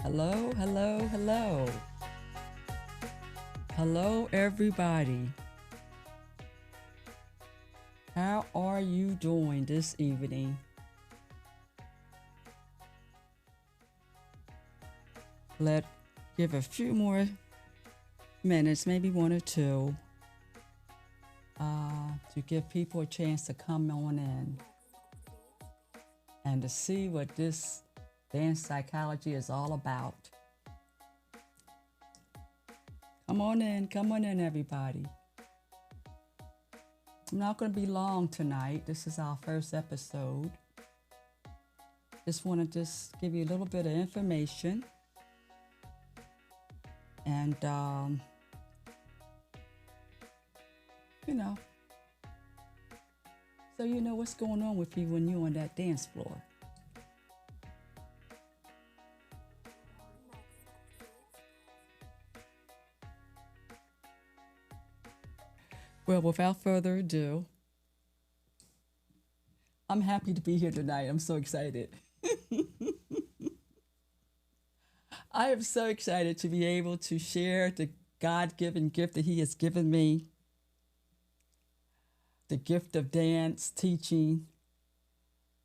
Hello, hello, hello. Hello, everybody. How are you doing this evening? Let give a few more minutes, maybe one or two, to give people a chance to come on in and to see what this dance psychology is all about. Come on in, everybody. I'm not going to be long tonight. This is our first episode. Just want to give you a little bit of information. And, so you know what's going on with you when you're on that dance floor. Well, without further ado, I'm happy to be here tonight. I'm so excited. I am so excited to be able to share the God-given gift that He has given me, the gift of dance, teaching,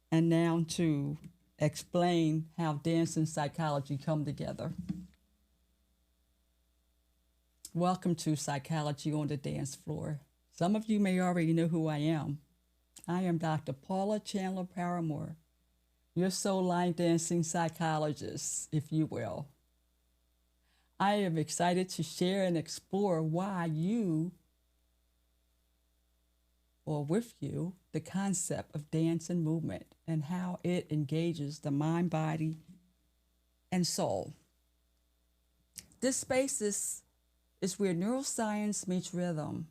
and now to explain how dance and psychology come together. Welcome to Psychology on the Dance Floor. Some of you may already know who I am. I am Dr. Paula Chandler Paramore, your soul line dancing psychologist, if you will. I am excited to share and explore why you, or with you, the concept of dance and movement and how it engages the mind, body, and soul. This space is where neuroscience meets rhythm,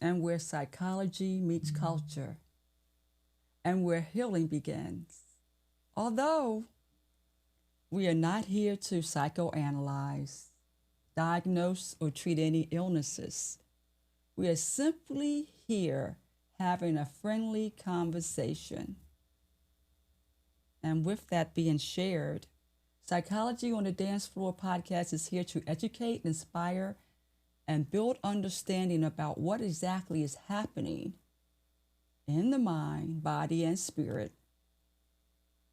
and where psychology meets culture, and where healing begins. Although we are not here to psychoanalyze, diagnose, or treat any illnesses, we are simply here having a friendly conversation. And with that being shared, Psychology on the Dance Floor podcast is here to educate, inspire, and build understanding about what exactly is happening in the mind, body, and spirit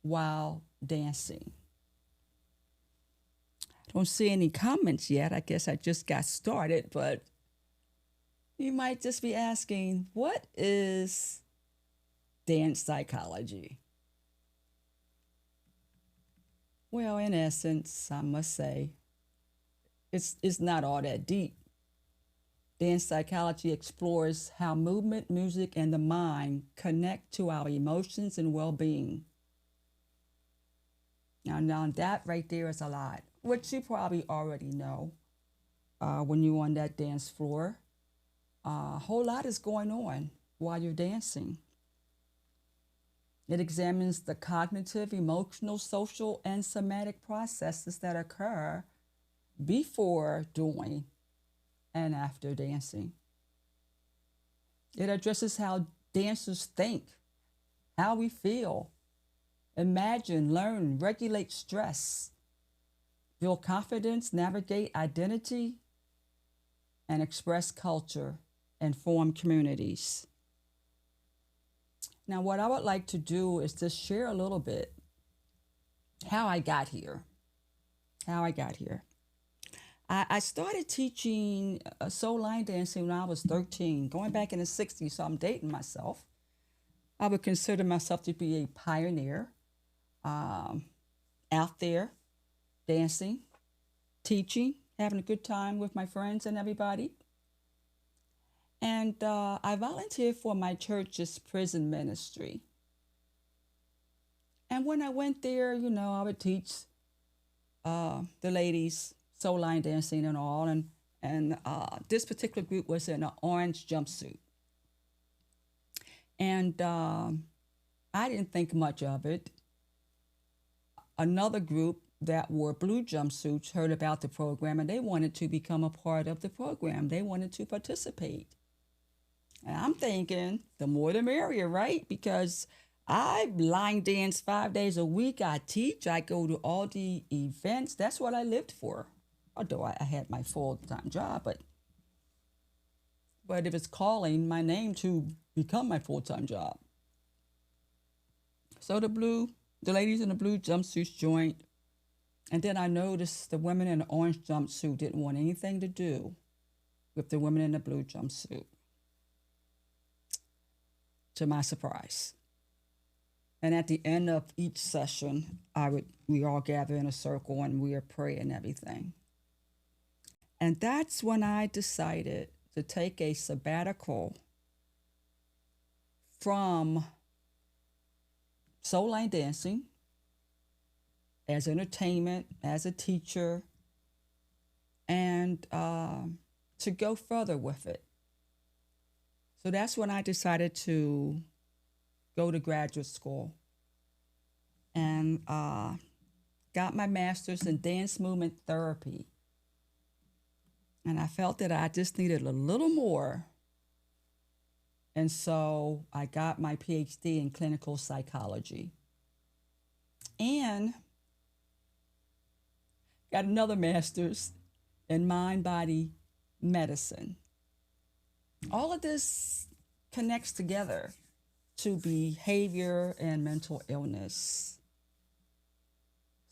while dancing. I don't see any comments yet. I guess I just got started, but you might just be asking, what is dance psychology? Well, in essence, I must say, it's not all that deep. Dance psychology explores how movement, music, and the mind connect to our emotions and well-being. Now that right there is a lot, which you probably already know when you're on that dance floor. A whole lot is going on while you're dancing. It examines the cognitive, emotional, social, and somatic processes that occur before, during, and after dancing. It addresses how dancers think, how we feel, imagine, learn, regulate stress, build confidence, navigate identity, and express culture and form communities. Now, what I would like to do is just share a little bit how I got here. I started teaching soul line dancing when I was 13, going back in the 60s, so I'm dating myself. I would consider myself to be a pioneer out there dancing, teaching, having a good time with my friends and everybody. And I volunteered for my church's prison ministry. And when I went there, I would teach the ladies soul line dancing and all. And this particular group was in an orange jumpsuit. And I didn't think much of it. Another group that wore blue jumpsuits heard about the program, and they wanted to become a part of the program. They wanted to participate. And I'm thinking the more the merrier, right? Because I line dance 5 days a week. I teach. I go to all the events. That's what I lived for. Although I had my full-time job, but it was calling my name to become my full-time job. So the ladies in the blue jumpsuits joined, and then I noticed the women in the orange jumpsuit didn't want anything to do with the women in the blue jumpsuit. To my surprise. And at the end of each session, we all gather in a circle and we are praying and everything. And that's when I decided to take a sabbatical from soul line dancing as entertainment, as a teacher, and to go further with it. So that's when I decided to go to graduate school and got my master's in dance movement therapy. And I felt that I just needed a little more. And so I got my PhD in clinical psychology and got another master's in mind-body medicine. All of this connects together to behavior and mental illness.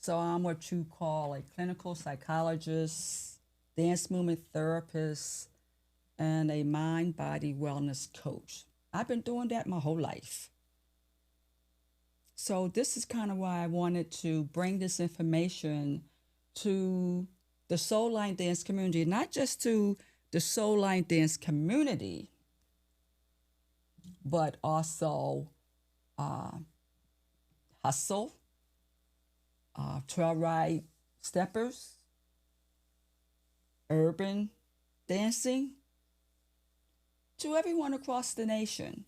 So I'm what you call a clinical psychologist, dance movement therapist, and a mind-body wellness coach. I've been doing that my whole life. So this is kind of why I wanted to bring this information to the soul line dance community, not just to the soul line dance community, but also hustle, trail ride steppers, urban dancing, to everyone across the nation,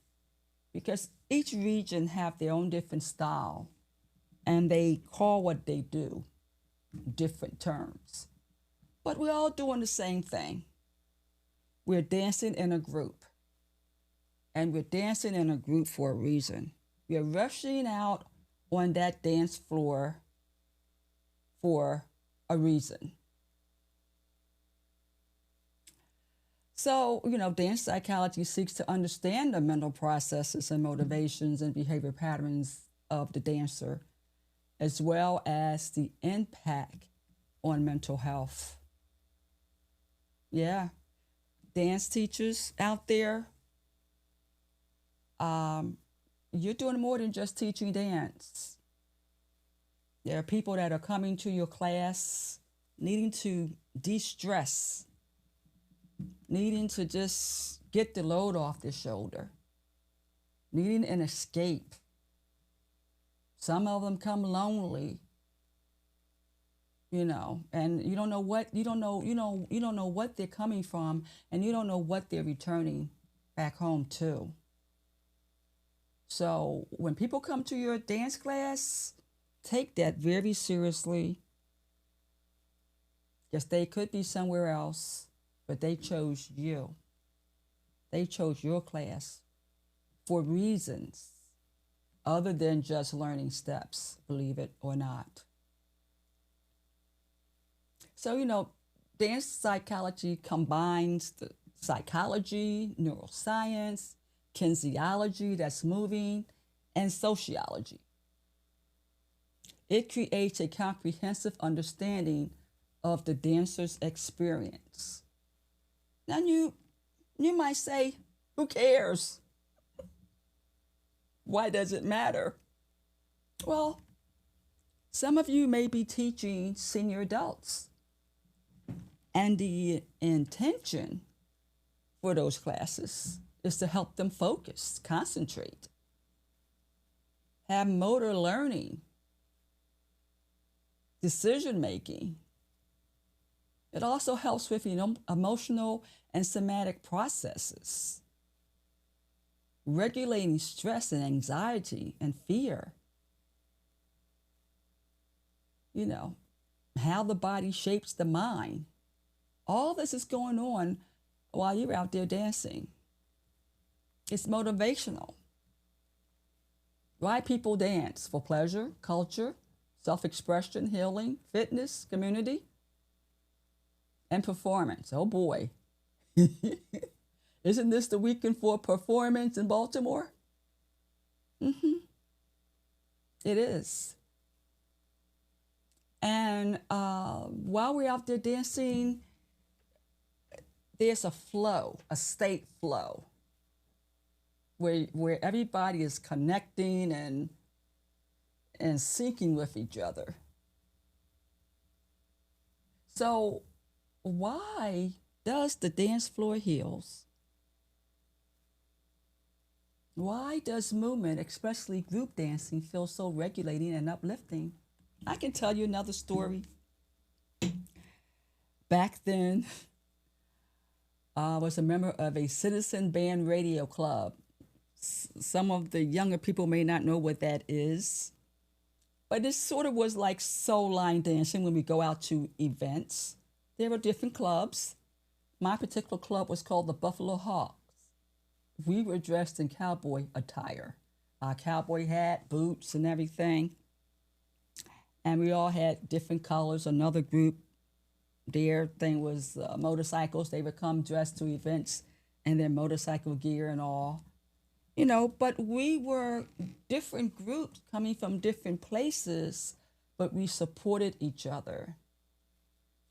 because each region have their own different style and they call what they do different terms. But we're all doing the same thing. We're dancing in a group. And we're dancing in a group for a reason. We're rushing out on that dance floor for a reason. So, dance psychology seeks to understand the mental processes and motivations and behavior patterns of the dancer, as well as the impact on mental health. Yeah, dance teachers out there, you're doing more than just teaching dance. There are people that are coming to your class needing to de-stress, needing to just get the load off their shoulder, needing an escape. Some of them come lonely, and you don't know what they're coming from, and you don't know what they're returning back home to. So when people come to your dance class, take that very seriously, because they could be somewhere else, but they chose you. They chose your class for reasons other than just learning steps, believe it or not. So, dance psychology combines the psychology, neuroscience, kinesiology, that's moving, and sociology. It creates a comprehensive understanding of the dancer's experience. Now you might say, who cares? Why does it matter? Well, some of you may be teaching senior adults, and the intention for those classes is to help them focus, concentrate, have motor learning, decision making. It also helps with emotional and somatic processes, regulating stress and anxiety and fear. How the body shapes the mind. All this is going on while you're out there dancing. It's motivational. Why people dance? For pleasure, culture, self expression, healing, fitness, community, and performance. Oh boy. Isn't this the weekend for performance in Baltimore? Mm-hmm. It is. And while we're out there dancing, there's a flow, a state flow, where everybody is connecting and syncing with each other. So why does the dance floor heals? Why does movement, especially group dancing, feel so regulating and uplifting? I can tell you another story. Back then, I was a member of a citizen band radio club. Some of the younger people may not know what that is, but it sort of was like soul line dancing when we go out to events. There were different clubs. My particular club was called the Buffalo Hawks. We were dressed in cowboy attire, cowboy hat, boots, and everything. And we all had different colors. Another group, their thing was motorcycles. They would come dressed to events in their motorcycle gear and all. You know, but we were different groups coming from different places, but we supported each other.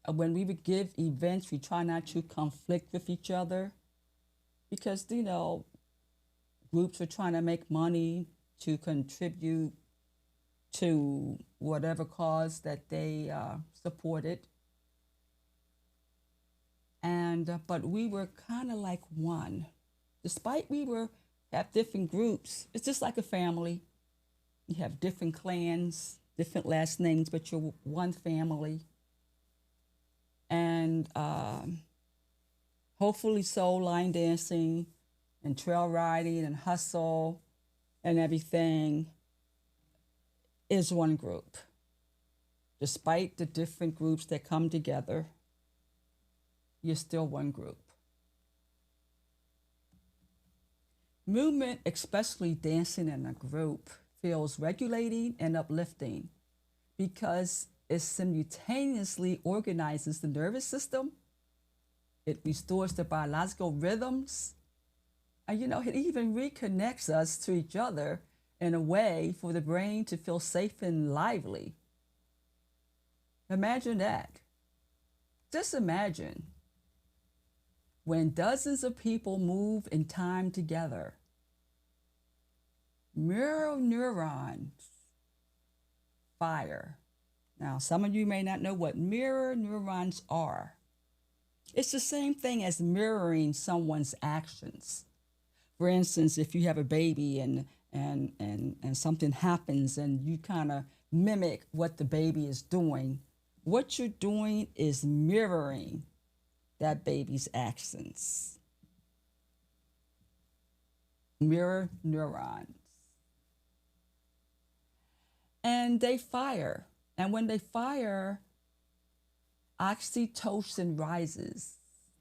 When we would give events, we try not to conflict with each other because, you know, groups are trying to make money to contribute to whatever cause that they supported. And but we were kind of like one, despite we were have different groups. It's just like a family. You have different clans, different last names, but you're one family. And hopefully, soul line dancing and trail riding and hustle and everything is one group. Despite the different groups that come together, you're still one group. Movement, especially dancing in a group, feels regulating and uplifting because it simultaneously organizes the nervous system, it restores the biological rhythms, and you know, it even reconnects us to each other in a way for the brain to feel safe and lively. Imagine that. Just imagine when dozens of people move in time together. Mirror neurons fire. Now, some of you may not know what mirror neurons are. It's the same thing as mirroring someone's actions. For instance, if you have a baby and something happens and you kind of mimic what the baby is doing, what you're doing is mirroring that baby's actions. Mirror neurons. And they fire. And when they fire, oxytocin rises.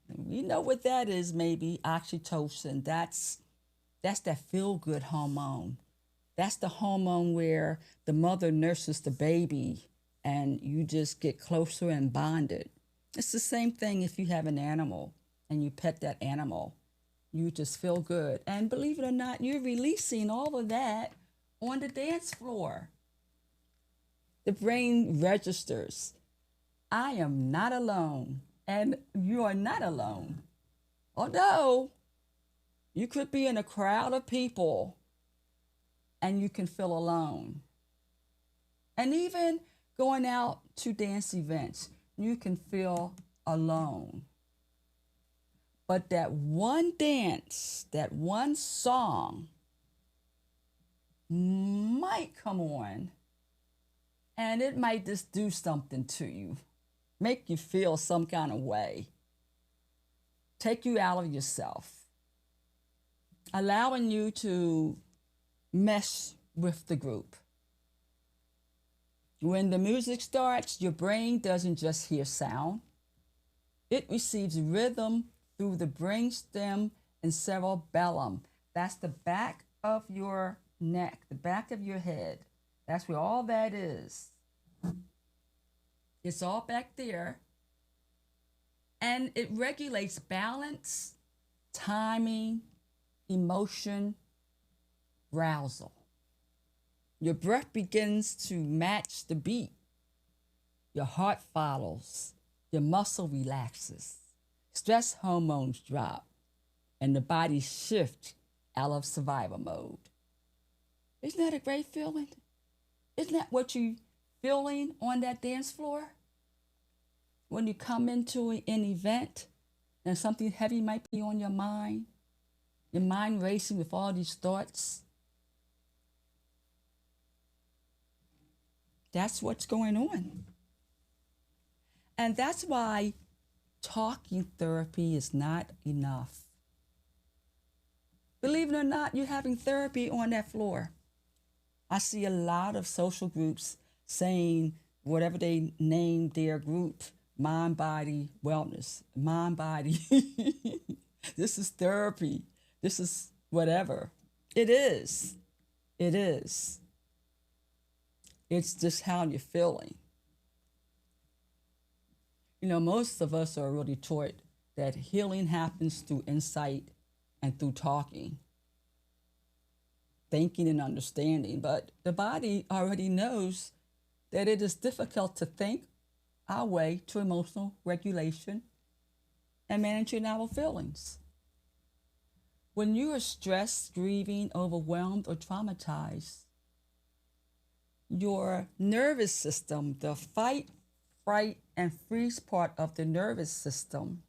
And we know what that is, maybe oxytocin. That's that feel-good hormone. That's the hormone where the mother nurses the baby and you just get closer and bonded. It's the same thing if you have an animal and you pet that animal. You just feel good. And believe it or not, you're releasing all of that on the dance floor. The brain registers, I am not alone, and you are not alone. Although you could be in a crowd of people and you can feel alone. And even going out to dance events, you can feel alone. But that one dance, that one song might come on and it might just do something to you, make you feel some kind of way, take you out of yourself, allowing you to mesh with the group. When the music starts, your brain doesn't just hear sound. It receives rhythm through the brainstem and cerebellum. That's the back of your neck, the back of your head. That's where all that is. It's all back there. And it regulates balance, timing, emotion, arousal. Your breath begins to match the beat. Your heart follows. Your muscle relaxes. Stress hormones drop. And the body shifts out of survival mode. Isn't that a great feeling? Isn't that what you're feeling on that dance floor? When you come into an event and something heavy might be on your mind racing with all these thoughts. That's what's going on. And that's why talking therapy is not enough. Believe it or not, you're having therapy on that floor. I see a lot of social groups saying whatever they name their group, mind, body, wellness, mind, body. This is therapy. This is whatever. It is. It is. It's just how you're feeling. You know, most of us are really taught that healing happens through insight and through talking, thinking and understanding. But the body already knows that it is difficult to think our way to emotional regulation and managing our feelings. When you are stressed, grieving, overwhelmed, or traumatized, your nervous system, the fight, fright, and freeze part of the nervous system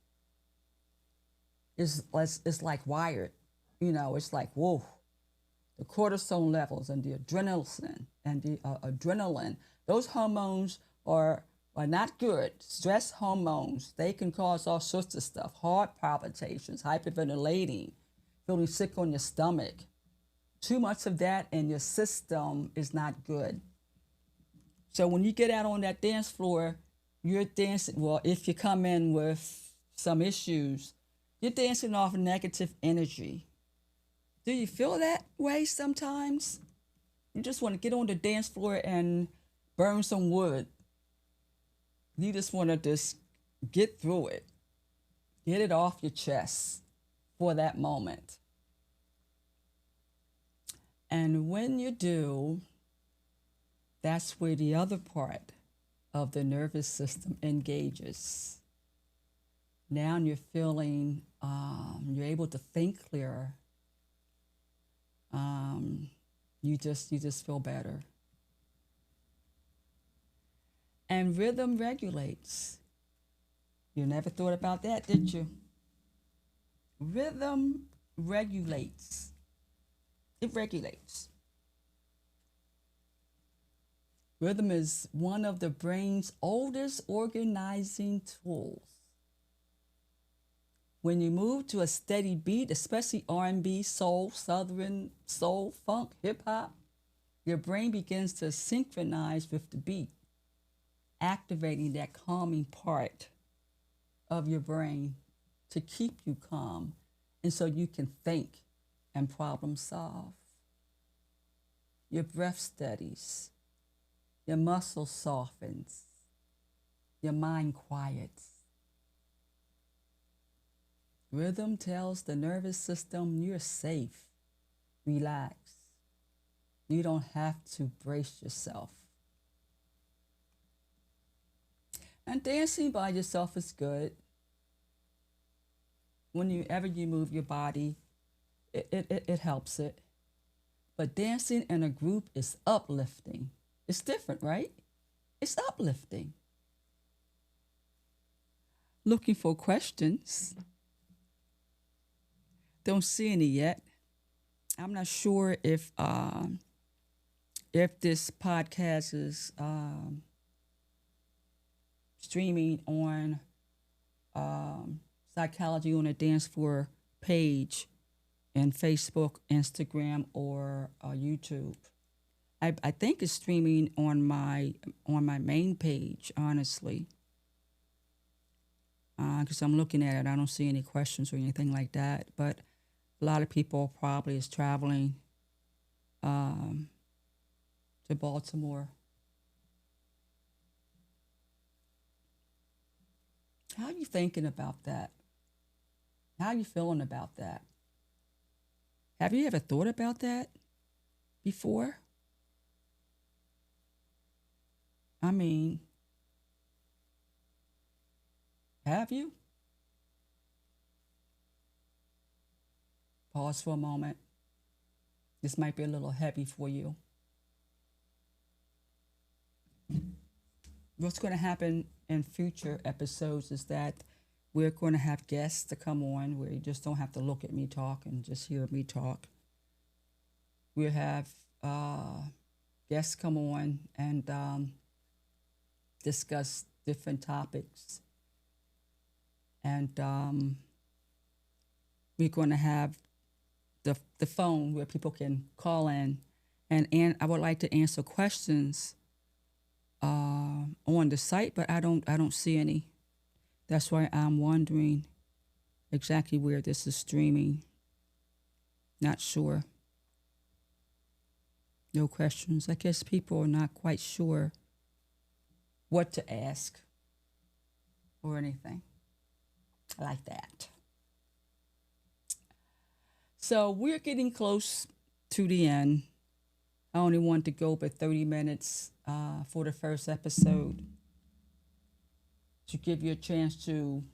is like wired. You know, it's like, whoa, the cortisol levels and the adrenaline, those hormones are not good. Stress hormones, they can cause all sorts of stuff, heart palpitations, hyperventilating, feeling sick on your stomach. Too much of that in your system is not good. So when you get out on that dance floor, you're dancing, well, if you come in with some issues, you're dancing off negative energy. Do you feel that way sometimes? You just want to get on the dance floor and burn some wood. You just want to just get through it. Get it off your chest for that moment. And when you do, that's where the other part of the nervous system engages. Now you're feeling, you're able to think clearer. You just feel better. And rhythm regulates. You never thought about that, did you? Rhythm regulates. It regulates. Rhythm is one of the brain's oldest organizing tools. When you move to a steady beat, especially R&B, soul, southern soul, funk, hip hop, your brain begins to synchronize with the beat, activating that calming part of your brain to keep you calm and so you can think and problem solve. Your breath steadies, your muscle softens, your mind quiets. Rhythm tells the nervous system you're safe, relax. You don't have to brace yourself. And dancing by yourself is good. Whenever you move your body, it helps it. But dancing in a group is uplifting. It's different, right? It's uplifting. Looking for questions. Don't see any yet. I'm not sure if this podcast is streaming on Psychology on a Dance Floor page in Facebook, Instagram, or YouTube. I think it's streaming on my main page, honestly, because I'm looking at it. I don't see any questions or anything like that. But a lot of people probably is traveling um, to Baltimore. How are you thinking about that? How are you feeling about that? Have you ever thought about that before? I mean, have you? Pause for a moment. This might be a little heavy for you. What's going to happen in future episodes is that we're going to have guests to come on where you just don't have to look at me talk and just hear me talk. We'll have guests come on and discuss different topics. And we're going to have the phone where people can call in. And I would like to answer questions on the site, but I don't see any. That's why I'm wondering exactly where this is streaming. Not sure. No questions. I guess people are not quite sure what to ask or anything. I like that. So we're getting close to the end. I only want to go but 30 minutes for the first episode to give you a chance to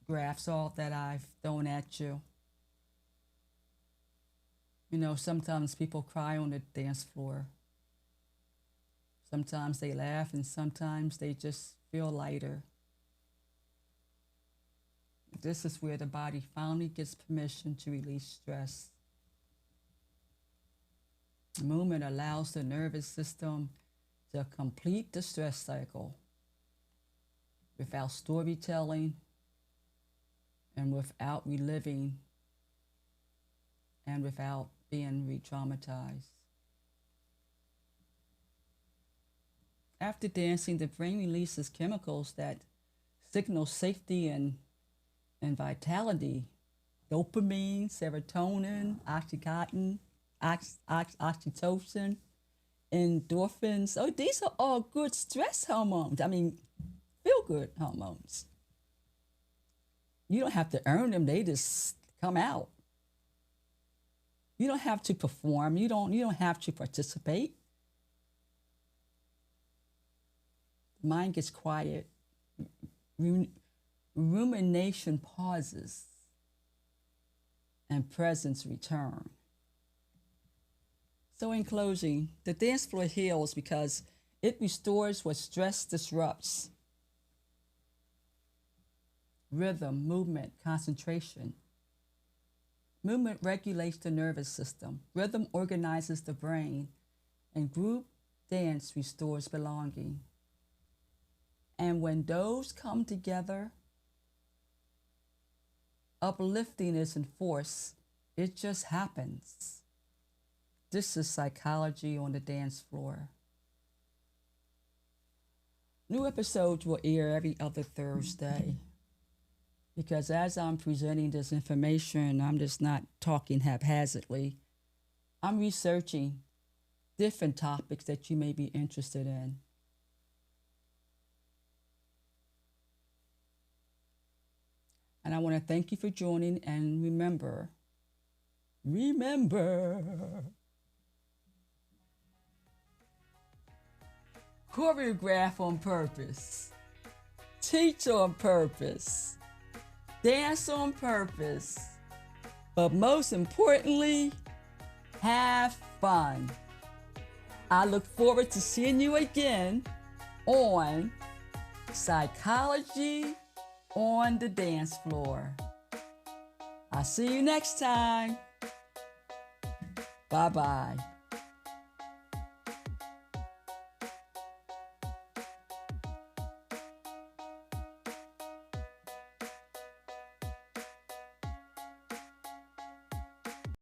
grasp all that I've thrown at you. You know, sometimes people cry on the dance floor. Sometimes they laugh and sometimes they just feel lighter. This is where the body finally gets permission to release stress. The movement allows the nervous system to complete the stress cycle without storytelling and without reliving and without being re-traumatized. After dancing, the brain releases chemicals that signal safety and vitality. Dopamine, serotonin, oxytocin, oxytocin, endorphins. Oh, these are all good stress hormones. I mean, feel-good hormones. You don't have to earn them. They just come out. You don't have to perform. You don't have to participate. The mind gets quiet. Rumination pauses and presence return. So in closing, the dance floor heals because it restores what stress disrupts. Rhythm, movement, concentration. Movement regulates the nervous system. Rhythm organizes the brain. And group dance restores belonging. And when those come together, uplifting is enforced. It just happens. This is psychology on the dance floor. New episodes will air every other Thursday. Because as I'm presenting this information, I'm just not talking haphazardly. I'm researching different topics that you may be interested in. And I want to thank you for joining, and remember, choreograph on purpose, teach on purpose, dance on purpose, but most importantly, have fun. I look forward to seeing you again on Psychology on the Dance Floor. I'll see you next time. Bye-bye.